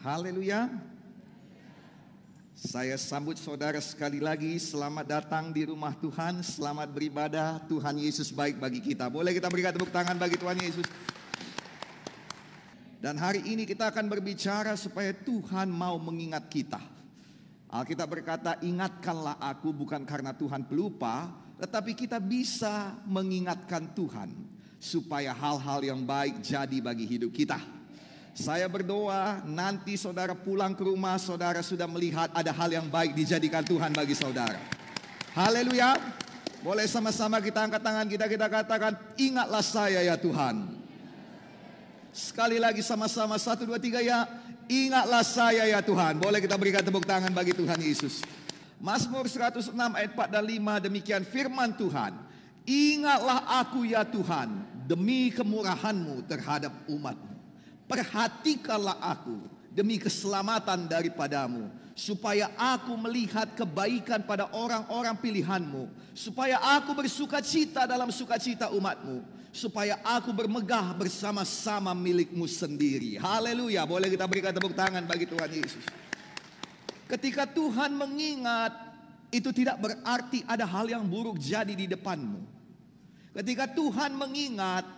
Haleluya. Saya sambut saudara sekali lagi. Selamat datang di rumah Tuhan. Selamat beribadah. Tuhan Yesus baik bagi kita. Boleh kita berikan tepuk tangan bagi Tuhan Yesus. Dan hari ini kita akan berbicara supaya Tuhan mau mengingat kita. Alkitab berkata, ingatkanlah aku, bukan karena Tuhan pelupa, tetapi kita bisa mengingatkan Tuhan supaya hal-hal yang baik jadi bagi hidup kita. Saya berdoa nanti saudara pulang ke rumah, saudara sudah melihat ada hal yang baik dijadikan Tuhan bagi saudara. Haleluya. Boleh sama-sama kita angkat tangan kita katakan, ingatlah saya ya Tuhan. Sekali lagi sama-sama, 1, 2, 3 ya. Ingatlah saya ya Tuhan. Boleh kita berikan tepuk tangan bagi Tuhan Yesus. Mazmur 106 ayat 4 dan 5, demikian firman Tuhan. Ingatlah aku ya Tuhan, demi kemurahan-Mu terhadap umat-Mu. Perhatikanlah aku demi keselamatan daripada-Mu, supaya aku melihat kebaikan pada orang-orang pilihan-Mu, supaya aku bersuka cita dalam sukacita umat-Mu, supaya aku bermegah bersama-sama milik-Mu sendiri. Haleluya. Boleh kita berikan tepuk tangan bagi Tuhan Yesus. Ketika Tuhan mengingat, itu tidak berarti ada hal yang buruk jadi di depanmu. Ketika Tuhan mengingat,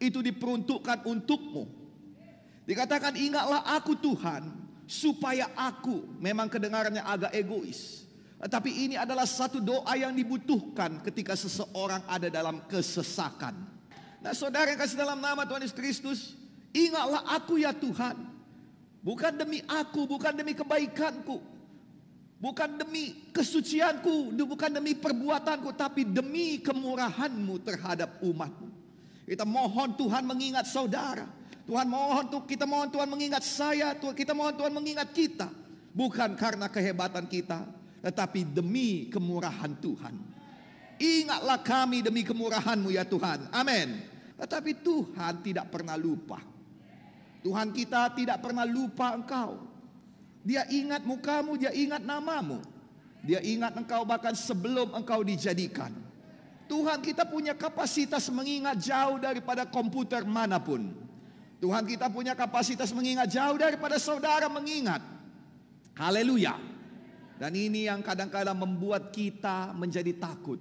itu diperuntukkan untukmu. Dikatakan ingatlah aku Tuhan, supaya aku, memang kedengarannya agak egois, tetapi ini adalah satu doa yang dibutuhkan ketika seseorang ada dalam kesesakan. Nah saudara yang kasih dalam nama Tuhan Yesus Kristus, ingatlah aku ya Tuhan. Bukan demi aku, bukan demi kebaikanku, bukan demi kesucianku, bukan demi perbuatanku, tapi demi kemurahan-Mu terhadap umat-Mu. Kita mohon Tuhan mengingat saudara. Kita mohon Tuhan mengingat saya. Kita mohon Tuhan mengingat kita. Bukan karena kehebatan kita, tetapi demi kemurahan Tuhan. Ingatlah kami demi kemurahan-Mu ya Tuhan. Amin. Tetapi Tuhan tidak pernah lupa. Tuhan kita tidak pernah lupa Engkau. Dia ingat muka-Mu, Dia ingat nama-Mu. Dia ingat Engkau bahkan sebelum Engkau dijadikan. Tuhan kita punya kapasitas mengingat jauh daripada komputer manapun. Tuhan kita punya kapasitas mengingat jauh daripada saudara mengingat. Haleluya. Dan ini yang kadang-kadang membuat kita menjadi takut.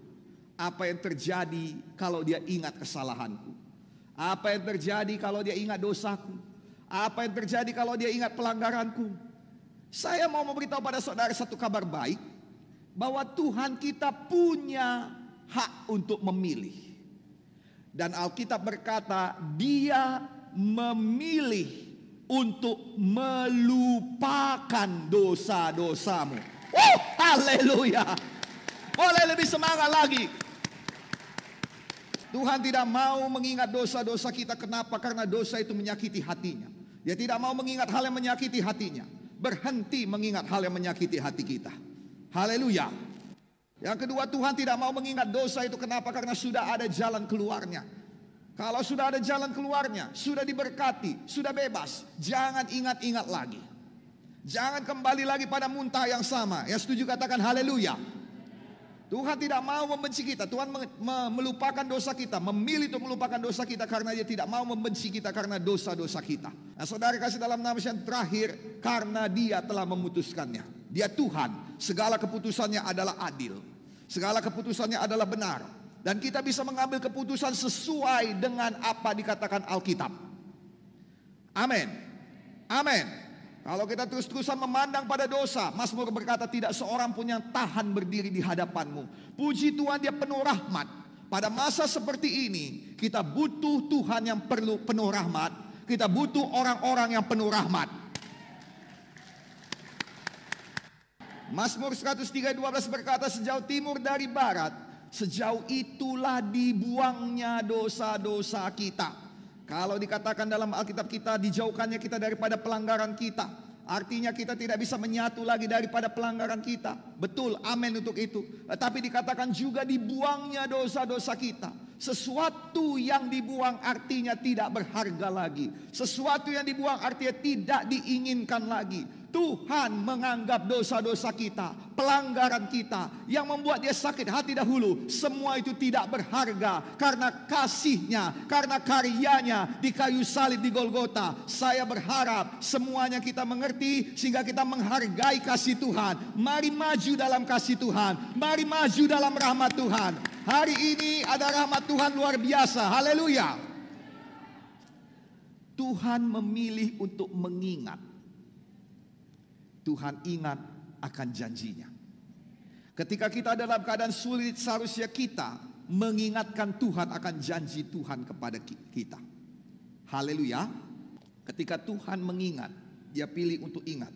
Apa yang terjadi kalau Dia ingat kesalahanku? Apa yang terjadi kalau Dia ingat dosaku? Apa yang terjadi kalau Dia ingat pelanggaranku? Saya mau memberitahu pada saudara satu kabar baik, bahwa Tuhan kita punya hak untuk memilih. Dan Alkitab berkata, Dia memilih untuk melupakan dosa-dosamu. Oh, haleluya. Boleh lebih semangat lagi. Tuhan tidak mau mengingat dosa-dosa kita. Kenapa? Karena dosa itu menyakiti hatinya. Dia tidak mau mengingat hal yang menyakiti hatinya. Berhenti mengingat hal yang menyakiti hati kita. Haleluya. Yang kedua, Tuhan tidak mau mengingat dosa itu. Kenapa? Karena sudah ada jalan keluarnya. Kalau sudah ada jalan keluarnya, sudah diberkati, sudah bebas, jangan ingat-ingat lagi. Jangan kembali lagi pada muntah yang sama. Yang setuju katakan haleluya. Tuhan tidak mau membenci kita. Tuhan melupakan dosa kita, memilih untuk melupakan dosa kita karena Dia tidak mau membenci kita karena dosa-dosa kita. Nah saudara kasih dalam nama yang terakhir, karena Dia telah memutuskannya. Dia Tuhan, segala keputusannya adalah adil, segala keputusannya adalah benar. Dan kita bisa mengambil keputusan sesuai dengan apa dikatakan Alkitab. Amin. Amin. Kalau kita terus-terusan memandang pada dosa, Mazmur berkata tidak seorang pun yang tahan berdiri di hadapan-Mu. Puji Tuhan, Dia penuh rahmat. Pada masa seperti ini, kita butuh Tuhan yang perlu penuh rahmat. Kita butuh orang-orang yang penuh rahmat. Mazmur 103:12 berkata, sejauh timur dari barat, sejauh itulah dibuangnya dosa-dosa kita. Kalau dikatakan dalam Alkitab kita, dijauhkannya kita daripada pelanggaran kita, artinya kita tidak bisa menyatu lagi daripada pelanggaran kita. Betul, amin untuk itu. Tapi dikatakan juga dibuangnya dosa-dosa kita. Sesuatu yang dibuang artinya tidak berharga lagi. Sesuatu yang dibuang artinya tidak diinginkan lagi. Tuhan menganggap dosa-dosa kita, pelanggaran kita yang membuat dia sakit hati dahulu, semua itu tidak berharga karena kasih-Nya, karena karyanya di kayu salib di Golgota. Saya berharap semuanya kita mengerti sehingga kita menghargai kasih Tuhan. Mari maju dalam kasih Tuhan, mari maju dalam rahmat Tuhan. Hari ini ada rahmat Tuhan luar biasa. Haleluya. Tuhan memilih untuk mengingat. Tuhan ingat akan janjinya. Ketika kita dalam keadaan sulit, seharusnya kita mengingatkan Tuhan akan janji Tuhan kepada kita. Haleluya. Ketika Tuhan mengingat, Dia pilih untuk ingat,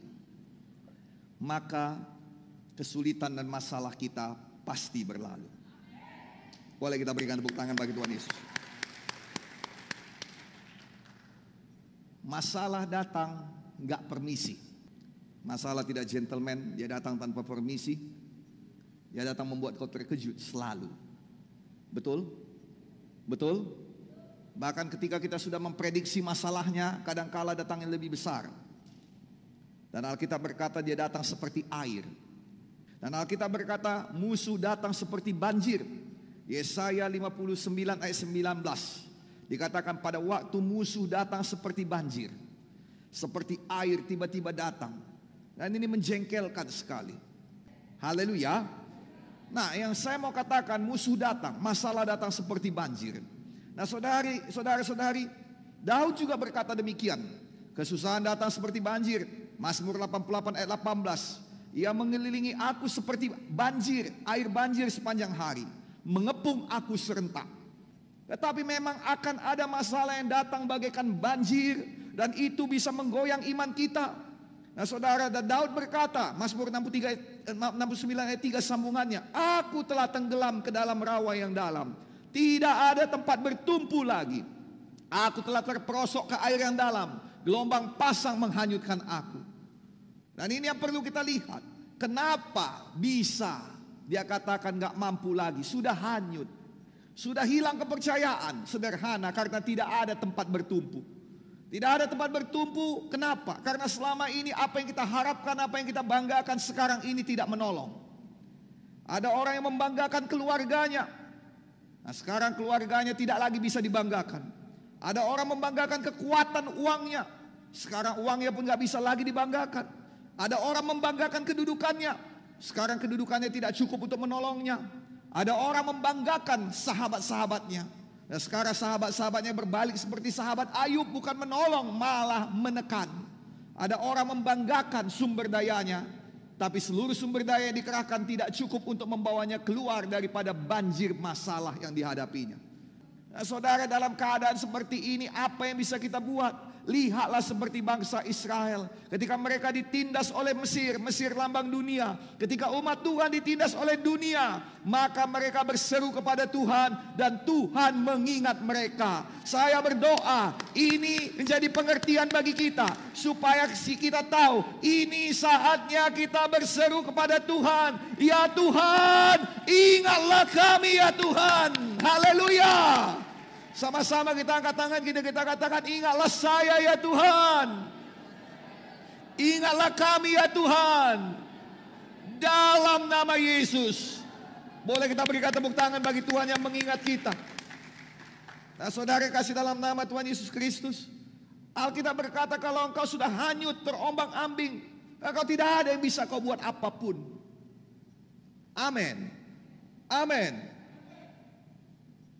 maka kesulitan dan masalah kita pasti berlalu. Boleh kita berikan tepuk tangan bagi Tuhan Yesus. Masalah datang gak permisi. Masalah tidak gentleman, dia datang tanpa permisi. Dia datang membuat kau terkejut selalu. Betul? Betul? Bahkan ketika kita sudah memprediksi masalahnya, kadangkala datang yang lebih besar. Dan Alkitab berkata dia datang seperti air. Dan Alkitab berkata musuh datang seperti banjir. Yesaya 59 ayat 19. Dikatakan pada waktu musuh datang seperti banjir, seperti air tiba-tiba datang. Dan ini menjengkelkan sekali. Haleluya. Nah, yang saya mau katakan, musuh datang, masalah datang seperti banjir. Nah, saudara-saudari, Daud juga berkata demikian. Kesusahan datang seperti banjir. Mazmur 88 ayat 18. Ia mengelilingi aku seperti banjir, air banjir sepanjang hari, mengepung aku serentak. Tetapi memang akan ada masalah yang datang bagaikan banjir, dan itu bisa menggoyang iman kita. Nah, saudara, dan Daud berkata, Mazmur 69 ayat 3 sambungannya, aku telah tenggelam ke dalam rawa yang dalam, tidak ada tempat bertumpu lagi. Aku telah terperosok ke air yang dalam, gelombang pasang menghanyutkan aku. Dan ini yang perlu kita lihat. Kenapa bisa dia katakan gak mampu lagi, sudah hanyut, sudah hilang kepercayaan. Sederhana, karena tidak ada tempat bertumpu. Tidak ada tempat bertumpu. Kenapa? Karena selama ini apa yang kita harapkan, apa yang kita banggakan sekarang ini tidak menolong. Ada orang yang membanggakan keluarganya. Nah, sekarang keluarganya tidak lagi bisa dibanggakan. Ada orang membanggakan kekuatan uangnya. Sekarang uangnya pun gak bisa lagi dibanggakan. Ada orang membanggakan kedudukannya. Sekarang kedudukannya tidak cukup untuk menolongnya. Ada orang membanggakan sahabat-sahabatnya. Dan sekarang sahabat-sahabatnya berbalik seperti sahabat Ayub, bukan menolong malah menekan. Ada orang membanggakan sumber dayanya, tapi seluruh sumber daya yang dikerahkan tidak cukup untuk membawanya keluar daripada banjir masalah yang dihadapinya. Nah, saudara, dalam keadaan seperti ini apa yang bisa kita buat? Lihatlah seperti bangsa Israel ketika mereka ditindas oleh Mesir, Mesir lambang dunia. Ketika umat Tuhan ditindas oleh dunia, maka mereka berseru kepada Tuhan dan Tuhan mengingat mereka. Saya berdoa ini menjadi pengertian bagi kita, supaya kita tahu ini saatnya kita berseru kepada Tuhan. Ya Tuhan, ingatlah kami ya Tuhan. Haleluya. Sama-sama kita angkat tangan, kita katakan, ingatlah saya ya Tuhan. Ingatlah kami ya Tuhan. Dalam nama Yesus. Boleh kita berikan tepuk tangan bagi Tuhan yang mengingat kita. Nah, saudara kasih dalam nama Tuhan Yesus Kristus. Alkitab berkata kalau engkau sudah hanyut, terombang-ambing, engkau tidak ada yang bisa kau buat apapun. Amin. Amin.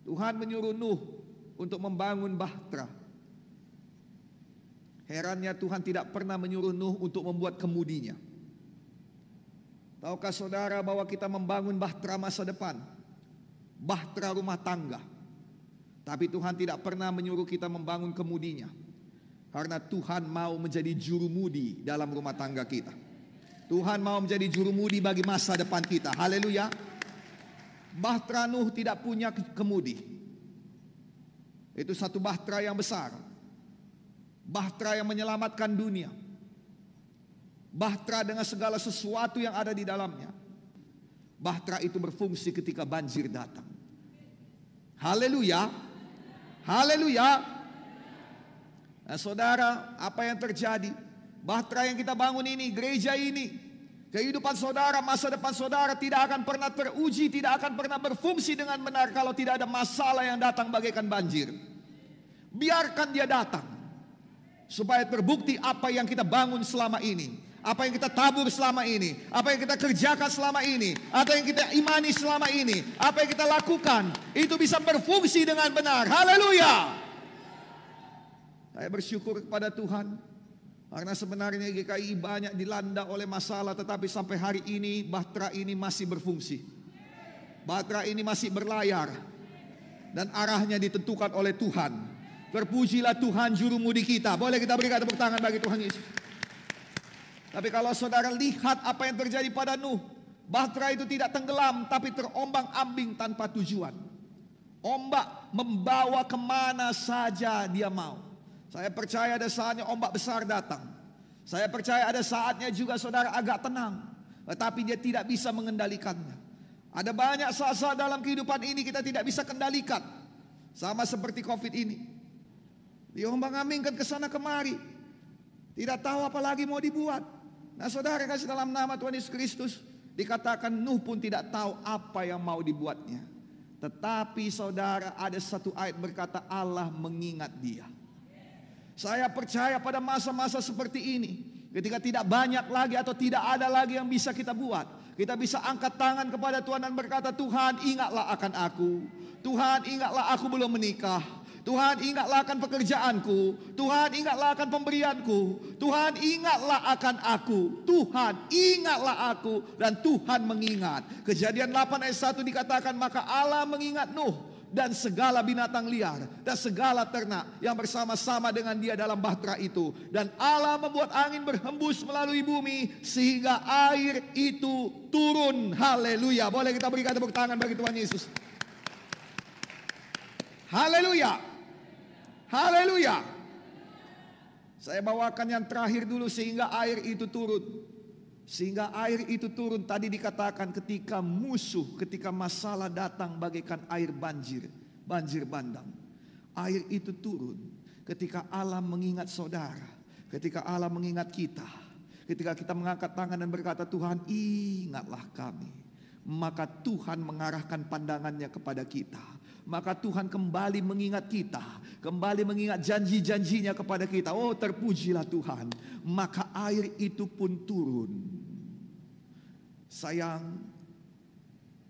Tuhan menyuruh Nuh untuk membangun bahtera. Herannya Tuhan tidak pernah menyuruh Nuh untuk membuat kemudinya. Tahukah saudara bahwa kita membangun bahtera masa depan, bahtera rumah tangga, tapi Tuhan tidak pernah menyuruh kita membangun kemudinya. Karena Tuhan mau menjadi jurumudi dalam rumah tangga kita. Tuhan mau menjadi jurumudi bagi masa depan kita. Haleluya. Bahtera Nuh tidak punya kemudi. Itu satu bahtera yang besar. Bahtera yang menyelamatkan dunia. Bahtera dengan segala sesuatu yang ada di dalamnya. Bahtera itu berfungsi ketika banjir datang. Haleluya. Haleluya. Nah, saudara, apa yang terjadi? Bahtera yang kita bangun ini, gereja ini, kehidupan saudara, masa depan saudara tidak akan pernah teruji, tidak akan pernah berfungsi dengan benar kalau tidak ada masalah yang datang bagaikan banjir. Biarkan dia datang, supaya terbukti apa yang kita bangun selama ini, apa yang kita tabur selama ini, apa yang kita kerjakan selama ini, atau yang kita imani selama ini, apa yang kita lakukan, itu bisa berfungsi dengan benar. Haleluya. Saya bersyukur kepada Tuhan, karena sebenarnya GKI banyak dilanda oleh masalah, tetapi sampai hari ini Bahtera ini masih berfungsi. Bahtera ini masih berlayar, dan arahnya ditentukan oleh Tuhan. Terpujilah Tuhan juru mudi kita. Boleh kita berikan tepuk tangan bagi Tuhan Yesus. Tapi kalau saudara lihat apa yang terjadi pada Nuh, Bahtera itu tidak tenggelam, tapi terombang-ambing tanpa tujuan. Ombak membawa kemana saja dia mau. Saya percaya ada saatnya ombak besar datang. Saya percaya ada saatnya juga saudara agak tenang, tetapi dia tidak bisa mengendalikannya. Ada banyak saat-saat dalam kehidupan ini kita tidak bisa kendalikan. Sama seperti COVID ini. Diombang-ambingkan ke sana kemari. Tidak tahu apa lagi mau dibuat. Nah saudara kasih dalam nama Tuhan Yesus Kristus, dikatakan Nuh pun tidak tahu apa yang mau dibuatnya. Tetapi saudara, ada satu ayat berkata Allah mengingat dia. Saya percaya pada masa-masa seperti ini, ketika tidak banyak lagi atau tidak ada lagi yang bisa kita buat, kita bisa angkat tangan kepada Tuhan dan berkata, Tuhan ingatlah akan aku. Tuhan ingatlah aku belum menikah. Tuhan ingatlah akan pekerjaanku. Tuhan ingatlah akan pemberianku. Tuhan ingatlah akan aku. Tuhan ingatlah aku. Dan Tuhan mengingat. Kejadian 8 ayat 1 dikatakan, maka Allah mengingat Nuh dan segala binatang liar dan segala ternak yang bersama-sama dengan dia dalam bahtera itu. Dan Allah membuat angin berhembus melalui bumi sehingga air itu turun. Haleluya. Boleh kita berikan tepuk tangan bagi Tuhan Yesus. Haleluya. Haleluya. Saya bawakan yang terakhir dulu, sehingga air itu turun. Sehingga air itu turun tadi dikatakan ketika musuh, ketika masalah datang bagaikan air banjir, banjir bandang. Air itu turun ketika Allah mengingat saudara, ketika Allah mengingat kita. Ketika kita mengangkat tangan dan berkata, Tuhan ingatlah kami. Maka Tuhan mengarahkan pandangannya kepada kita. Maka Tuhan kembali mengingat kita, kembali mengingat janji-janjinya kepada kita. Oh terpujilah Tuhan. Maka air itu pun turun. Sayang,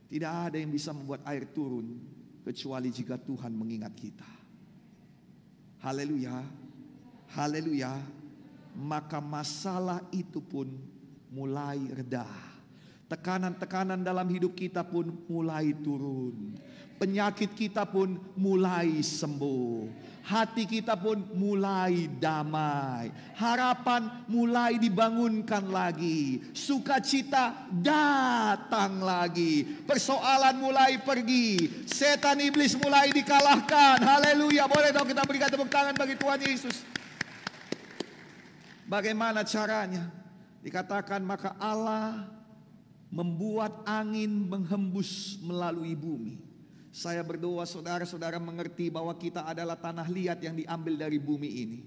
tidak ada yang bisa membuat air turun kecuali jika Tuhan mengingat kita. Haleluya. Haleluya. Maka masalah itu pun mulai reda. Tekanan-tekanan dalam hidup kita pun mulai turun. Penyakit kita pun mulai sembuh. Hati kita pun mulai damai. Harapan mulai dibangunkan lagi. Sukacita datang lagi. Persoalan mulai pergi. Setan iblis mulai dikalahkan. Haleluya. Boleh dong kita berikan tepuk tangan bagi Tuhan Yesus. Bagaimana caranya? Dikatakan maka Allah membuat angin menghembus melalui bumi. Saya berdoa saudara-saudara mengerti bahwa kita adalah tanah liat yang diambil dari bumi ini.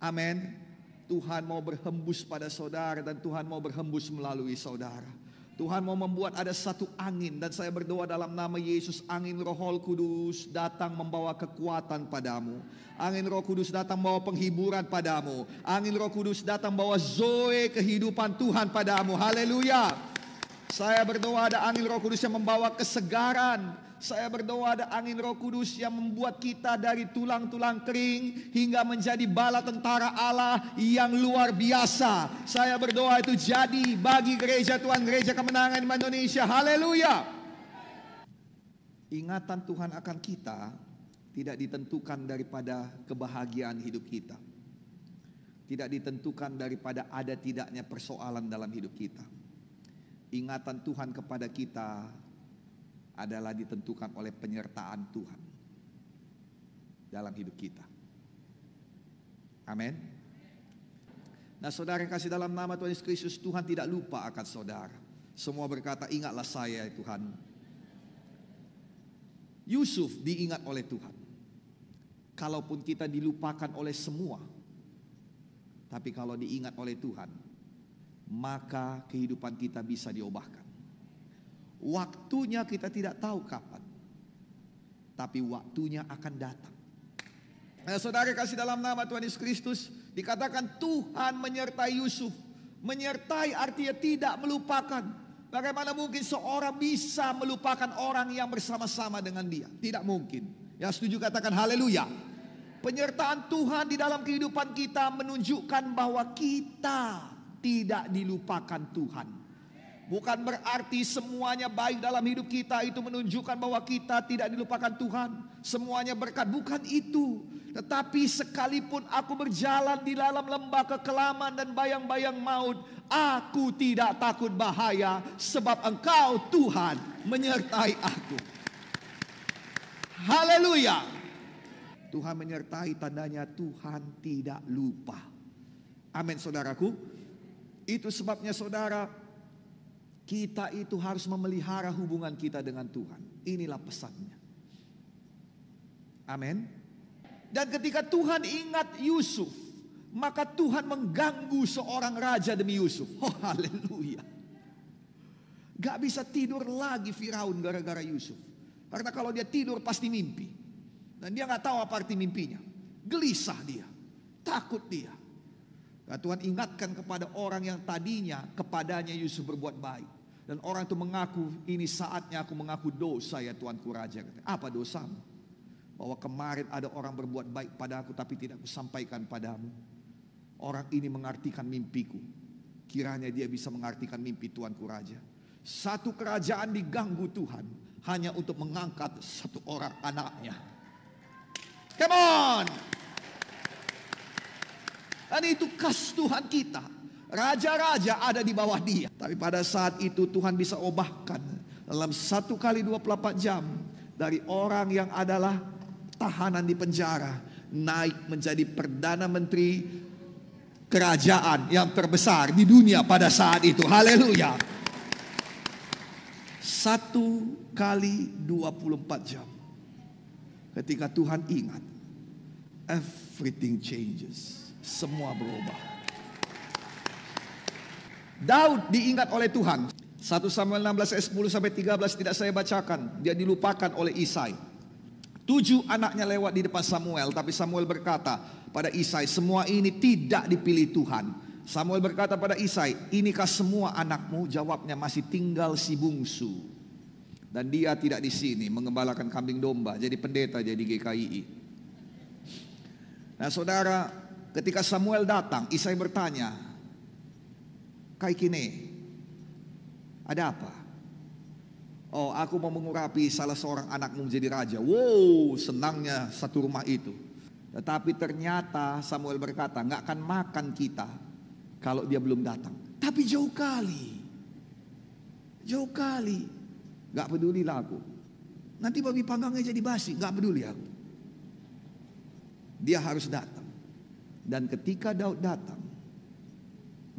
Amin. Tuhan mau berhembus pada saudara dan Tuhan mau berhembus melalui saudara. Tuhan mau membuat ada satu angin, dan saya berdoa dalam nama Yesus, angin Roh Kudus datang membawa kekuatan padamu. Angin Roh Kudus datang membawa penghiburan padamu. Angin Roh Kudus datang membawa zoe kehidupan Tuhan padamu. Haleluya. Saya berdoa ada angin Roh Kudus yang membawa kesegaran. Saya berdoa ada angin Roh Kudus yang membuat kita dari tulang-tulang kering hingga menjadi bala tentara Allah yang luar biasa. Saya berdoa itu jadi bagi gereja Tuhan, gereja kemenangan Indonesia. Haleluya. Ingatan Tuhan akan kita tidak ditentukan daripada kebahagiaan hidup kita. Tidak ditentukan daripada ada tidaknya persoalan dalam hidup kita. Ingatan Tuhan kepada kita adalah ditentukan oleh penyertaan Tuhan dalam hidup kita. Amin. Nah saudara yang kasih dalam nama Tuhan Yesus Kristus, Tuhan tidak lupa akan saudara. Semua berkata ingatlah saya Tuhan. Yusuf diingat oleh Tuhan. Kalaupun kita dilupakan oleh semua, Tapi kalau diingat oleh Tuhan, maka kehidupan kita bisa diubahkan. Waktunya kita tidak tahu kapan, tapi waktunya akan datang. Nah, saudara kasih dalam nama Tuhan Yesus Kristus, dikatakan Tuhan menyertai Yusuf. Menyertai artinya tidak melupakan. Bagaimana mungkin seorang bisa melupakan orang yang bersama-sama dengan dia? Tidak mungkin. Yang setuju katakan haleluya. Penyertaan Tuhan di dalam kehidupan kita menunjukkan bahwa kita tidak dilupakan Tuhan. Bukan berarti semuanya baik dalam hidup kita itu menunjukkan bahwa kita tidak dilupakan Tuhan. Semuanya berkat, bukan itu. Tetapi sekalipun aku berjalan di dalam lembah kekelaman dan bayang-bayang maut, aku tidak takut bahaya, sebab Engkau Tuhan menyertai aku. Haleluya. Tuhan menyertai, tandanya Tuhan tidak lupa. Amin saudaraku. Itu sebabnya saudara, kita itu harus memelihara hubungan kita dengan Tuhan. Inilah pesannya. Amin. Dan ketika Tuhan ingat Yusuf, maka Tuhan mengganggu seorang raja demi Yusuf. Oh haleluya. Gak bisa tidur lagi Firaun gara-gara Yusuf. Karena kalau dia tidur pasti mimpi. Dan dia gak tahu apa arti mimpinya. Gelisah dia, takut dia. Nah, Tuhan ingatkan kepada orang yang tadinya kepadanya Yusuf berbuat baik. Dan orang itu mengaku, ini saatnya aku mengaku dosa ya Tuanku Raja. Apa dosamu? Bahwa kemarin ada orang berbuat baik pada aku tapi tidak kusampaikan padamu. Orang ini mengartikan mimpiku. Kiranya dia bisa mengartikan mimpi Tuanku Raja. Satu kerajaan diganggu Tuhan hanya untuk mengangkat satu orang anaknya. Come on. Dan itu khas Tuhan kita. Raja-raja ada di bawah dia. Tapi pada saat itu Tuhan bisa ubahkan dalam 1 kali 24 jam. Dari orang yang adalah tahanan di penjara, naik menjadi Perdana Menteri kerajaan yang terbesar di dunia pada saat itu. Haleluya. 1 kali 24 jam. Ketika Tuhan ingat, everything changes. Semua berubah. Daud diingat oleh Tuhan. 1 Samuel 16 ayat 10 sampai 13 tidak saya bacakan. Dia dilupakan oleh Isai. 7 anaknya lewat di depan Samuel, tapi Samuel berkata pada Isai, semua ini tidak dipilih Tuhan. Samuel berkata pada Isai, inikah semua anakmu? Jawabnya, masih tinggal si bungsu. Dan dia tidak di sini mengembalakan kambing domba, jadi pendeta, jadi GKII. Nah saudara, ketika Samuel datang, Isai bertanya, Kai kine, ada apa? Oh, aku mau mengurapi salah seorang anakmu menjadi raja. Wow, senangnya satu rumah itu. Tetapi ternyata Samuel berkata, nggak akan makan kita kalau dia belum datang. Tapi jauh kali, nggak peduli lah aku. Nanti babi panggangnya jadi basi, nggak peduli aku. Dia harus datang. Dan ketika Daud datang,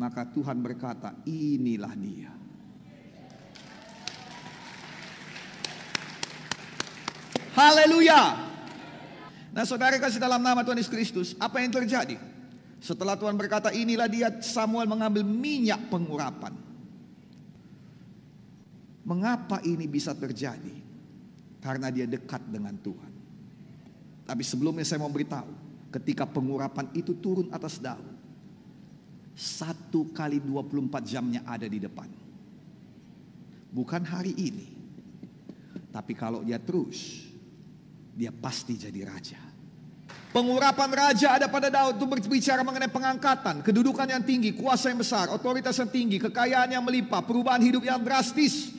maka Tuhan berkata, inilah dia. Haleluya. Nah saudara kasih dalam nama Tuhan Yesus Kristus, apa yang terjadi? Setelah Tuhan berkata inilah dia, Samuel mengambil minyak pengurapan. Mengapa ini bisa terjadi? Karena dia dekat dengan Tuhan. Tapi sebelumnya saya mau beritahu, ketika pengurapan itu turun atas Daud, 1 kali 24 jamnya ada di depan. Bukan hari ini, tapi kalau dia terus, dia pasti jadi raja. Pengurapan raja ada pada Daud itu berbicara mengenai pengangkatan, kedudukan yang tinggi, kuasa yang besar, otoritas yang tinggi, kekayaan yang melimpah, perubahan hidup yang drastis.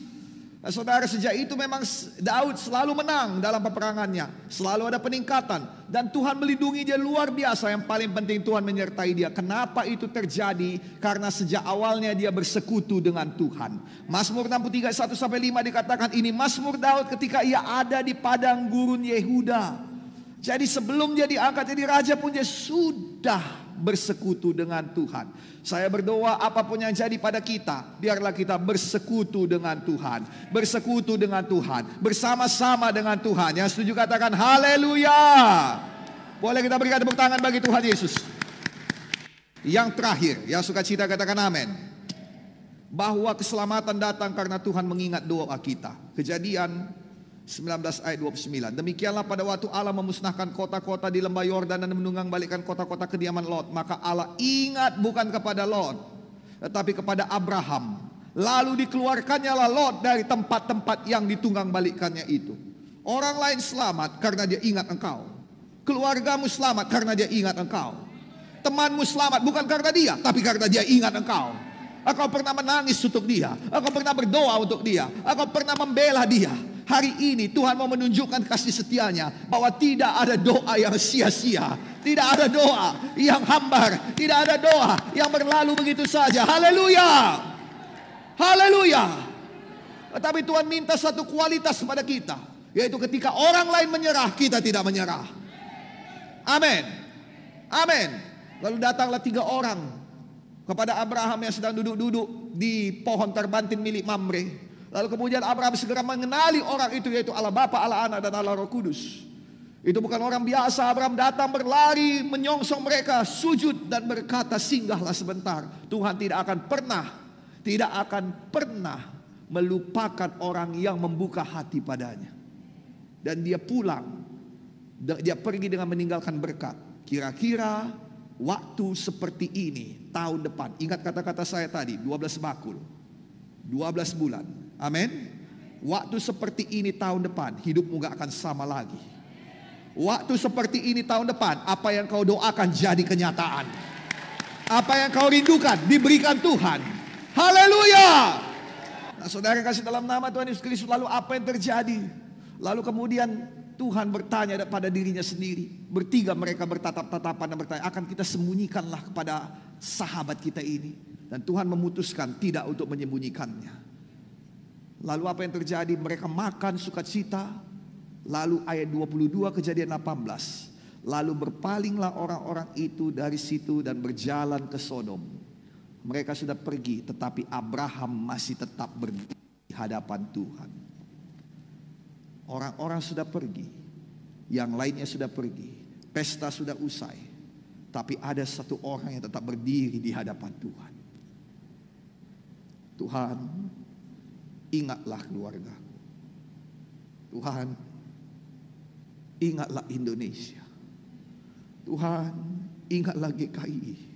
Nah, saudara, sejak itu memang Daud selalu menang dalam peperangannya, selalu ada peningkatan, dan Tuhan melindungi dia luar biasa. Yang paling penting Tuhan menyertai dia. Kenapa itu terjadi? Karena sejak awalnya dia bersekutu dengan Tuhan. Mazmur 63 1 sampai 5 dikatakan ini Mazmur Daud ketika ia ada di padang gurun Yehuda. Jadi sebelum dia diangkat jadi raja pun dia sudah bersekutu dengan Tuhan. Saya berdoa apapun yang jadi pada kita, biarlah kita bersekutu dengan Tuhan, bersekutu dengan Tuhan, bersama-sama dengan Tuhan. Yang setuju katakan haleluya. Boleh kita berikan tepuk tangan bagi Tuhan Yesus. Yang terakhir, yang sukacita katakan amin. Bahwa keselamatan datang karena Tuhan mengingat doa kita. Kejadian 19 ayat 29. Demikianlah pada waktu Allah memusnahkan kota-kota di lembah Yordan dan menunggang balikkan kota-kota kediaman Lot, maka Allah ingat bukan kepada Lot, tetapi kepada Abraham. Lalu dikeluarkannya lah Lot dari tempat-tempat yang ditunggang balikannya itu. Orang lain selamat karena dia ingat engkau. Keluargamu selamat karena dia ingat engkau. Temanmu selamat bukan karena dia, tapi karena dia ingat engkau. Engkau pernah menangis untuk dia. Engkau pernah berdoa untuk dia. Engkau pernah membela dia. Hari ini Tuhan mau menunjukkan kasih setianya, bahwa tidak ada doa yang sia-sia, tidak ada doa yang hambar, tidak ada doa yang berlalu begitu saja. Haleluya, haleluya. Tetapi Tuhan minta satu kualitas pada kita, yaitu ketika orang lain menyerah, kita tidak menyerah. Amin, amin. Lalu datanglah 3 orang kepada Abraham yang sedang duduk-duduk di pohon terbantin milik Mamre. Lalu kemudian Abraham segera mengenali orang itu, yaitu Allah Bapa, Allah Anak, dan Allah Roh Kudus. Itu bukan orang biasa. Abraham datang berlari menyongsong mereka, sujud dan berkata, singgahlah sebentar. Tuhan tidak akan pernah melupakan orang yang membuka hati padanya. Dan dia pulang, dia pergi dengan meninggalkan berkat. Kira-kira waktu seperti ini tahun depan, ingat kata-kata saya tadi, 12 bakul, 12 bulan. Amin. Waktu seperti ini tahun depan, hidupmu gak akan sama lagi. Waktu seperti ini tahun depan, apa yang kau doakan jadi kenyataan. Apa yang kau rindukan diberikan Tuhan. Haleluya. Nah, saudara kasih dalam nama Tuhan Yesus Kristus, lalu apa yang terjadi? Lalu kemudian Tuhan bertanya pada dirinya sendiri. Bertiga mereka bertatap-tatapan dan bertanya, akan kita sembunyikanlah kepada sahabat kita ini? Dan Tuhan memutuskan tidak untuk menyembunyikannya. Lalu apa yang terjadi? Mereka makan sukacita. Lalu ayat 22 Kejadian 18. Lalu berpalinglah orang-orang itu dari situ dan berjalan ke Sodom. Mereka sudah pergi, tetapi Abraham masih tetap berdiri di hadapan Tuhan. Orang-orang sudah pergi, yang lainnya sudah pergi, pesta sudah usai, tapi ada satu orang yang tetap berdiri di hadapan Tuhan. Tuhan, ingatlah keluarga. Tuhan, ingatlah Indonesia. Tuhan, ingatlah GKI.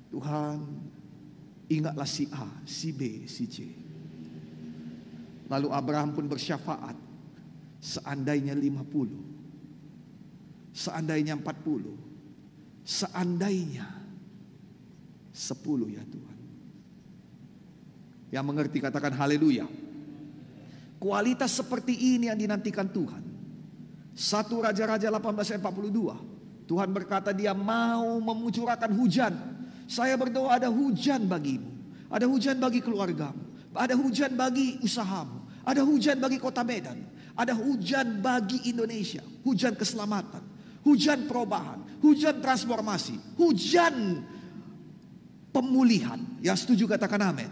Tuhan, ingatlah si A, si B, si C. Lalu Abraham pun bersyafaat, seandainya 50, seandainya 40, seandainya 10 ya Tuhan. Yang mengerti katakan haleluya. Kualitas seperti ini yang dinantikan Tuhan. 1 Raja-Raja 18 ayat 42. Tuhan berkata dia mau memucurkan hujan. Saya berdoa ada hujan bagimu. Ada hujan bagi keluargamu. Ada hujan bagi usahamu. Ada hujan bagi kota Medan. Ada hujan bagi Indonesia. Hujan keselamatan. Hujan perubahan. Hujan transformasi. Hujan pemulihan. Yang setuju katakan amin.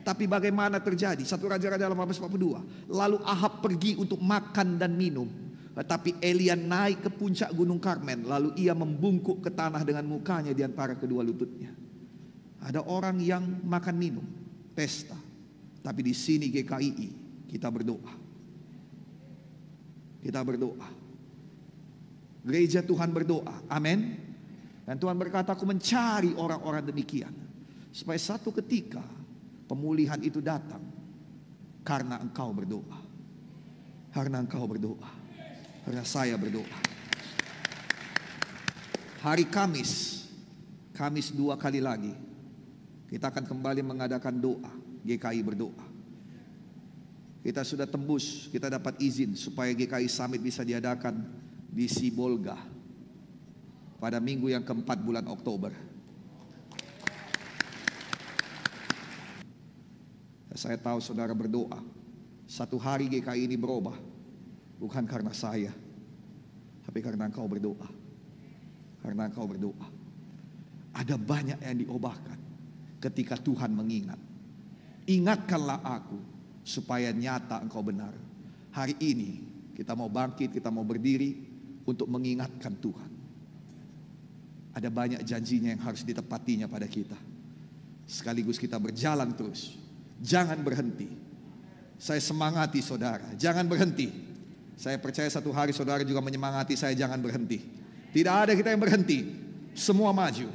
Tapi bagaimana terjadi? 1 Raja-Raja 18:42. Lalu Ahab pergi untuk makan dan minum. Tetapi Elia naik ke puncak gunung Karmen. Lalu ia membungkuk ke tanah dengan mukanya di antara kedua lututnya. Ada orang yang makan minum, pesta. Tapi di sini GKI kita berdoa. Kita berdoa. Gereja Tuhan berdoa. Amin. Dan Tuhan berkata, aku mencari orang-orang demikian. Supaya satu ketika pemulihan itu datang karena engkau berdoa. Karena engkau berdoa. Karena saya berdoa. Hari Kamis 2 kali lagi kita akan kembali mengadakan doa. GKI berdoa. Kita sudah tembus, kita dapat izin supaya GKI Summit bisa diadakan di Sibolga pada minggu yang keempat bulan Oktober. Saya tahu saudara berdoa, satu hari GKI ini berubah, bukan karena saya, tapi karena engkau berdoa. Karena engkau berdoa. Ada banyak yang diubahkan ketika Tuhan mengingat. Ingatkanlah aku supaya nyata engkau benar. Hari ini kita mau bangkit, kita mau berdiri untuk mengingatkan Tuhan. ada banyak janjinya yang harus ditepatinya pada kita. Sekaligus kita berjalan terus, jangan berhenti. Saya semangati saudara, jangan berhenti. Saya percaya satu hari saudara juga menyemangati saya, jangan berhenti. Tidak ada kita yang berhenti. Semua maju,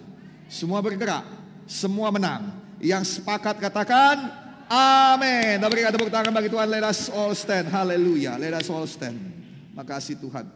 semua bergerak, semua menang. Yang sepakat katakan amin. Berikan tepuk tangan bagi Tuhan. Let us all stand. Haleluya. Let us all stand. Makasih Tuhan.